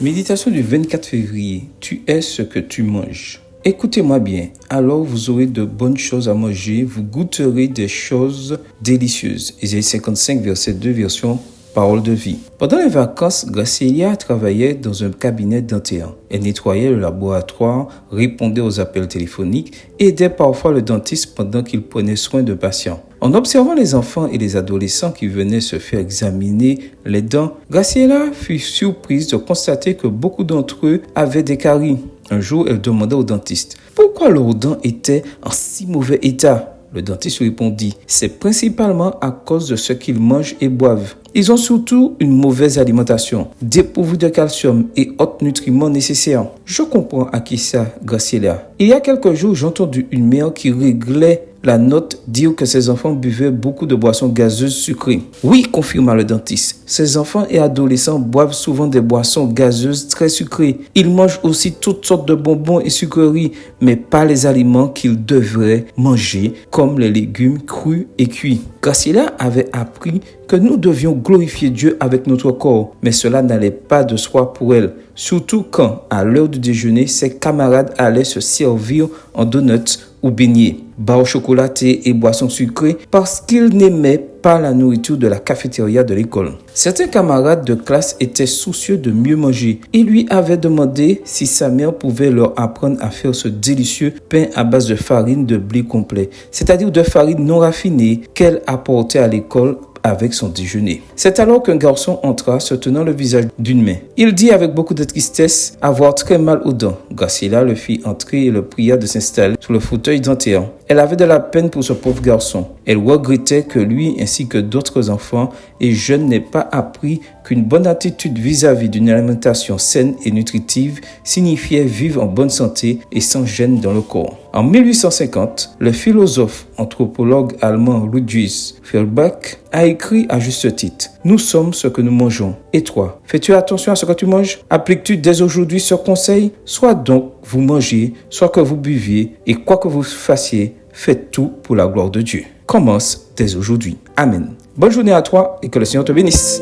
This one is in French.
Méditation du 24 février. Tu es ce que tu manges. Écoutez-moi bien, alors vous aurez de bonnes choses à manger, vous goûterez des choses délicieuses. Ésaïe 55, verset 2, version Parole de vie. Pendant les vacances, Graciela travaillait dans un cabinet dentaire. Elle nettoyait le laboratoire, répondait aux appels téléphoniques et aidait parfois le dentiste pendant qu'il prenait soin de patients. En observant les enfants et les adolescents qui venaient se faire examiner les dents, Graciela fut surprise de constater que beaucoup d'entre eux avaient des caries. Un jour, elle demanda au dentiste pourquoi leurs dents étaient en si mauvais état. Le dentiste répondit « C'est principalement à cause de ce qu'ils mangent et boivent. Ils ont surtout une mauvaise alimentation, dépourvue de calcium et autres nutriments nécessaires. » Je comprends à qui ça, Graciela. Il y a quelques jours, j'ai entendu une mère qui réglait la note dire que ses enfants buvaient beaucoup de boissons gazeuses sucrées. Oui, confirma le dentiste. Ces enfants et adolescents boivent souvent des boissons gazeuses très sucrées. Ils mangent aussi toutes sortes de bonbons et sucreries, mais pas les aliments qu'ils devraient manger, comme les légumes crus et cuits. Graciela avait appris que nous devions glorifier Dieu avec notre corps, mais cela n'allait pas de soi pour elle, surtout quand, à l'heure du déjeuner, ses camarades allaient se servir en donuts ou beignets, barres chocolatées et boissons sucrées parce qu'ils n'aimaient pas la nourriture de la cafétéria de l'école. Certains camarades de classe étaient soucieux de mieux manger. Ils lui avaient demandé si sa mère pouvait leur apprendre à faire ce délicieux pain à base de farine de blé complet, c'est-à-dire de farine non raffinée qu'elle apportait à l'école avec son déjeuner. C'est alors qu'un garçon entra se tenant le visage d'une main. Il dit avec beaucoup de tristesse avoir très mal aux dents. Graciela le fit entrer et le pria de s'installer sur le fauteuil dentaire. Elle avait de la peine pour ce pauvre garçon. Elle regrettait que lui ainsi que d'autres enfants et jeunes n'aient pas appris qu'une bonne attitude vis-à-vis d'une alimentation saine et nutritive signifiait vivre en bonne santé et sans gêne dans le corps. En 1850, le philosophe anthropologue allemand Ludwig Feuerbach a écrit à juste titre « Nous sommes ce que nous mangeons. Et toi, fais-tu attention à ce que tu manges? Appliques-tu dès aujourd'hui ce conseil? Soit donc vous mangez, soit que vous buviez, et quoi que vous fassiez, faites tout pour la gloire de Dieu. » Commence dès aujourd'hui. Amen. Bonne journée à toi et que le Seigneur te bénisse.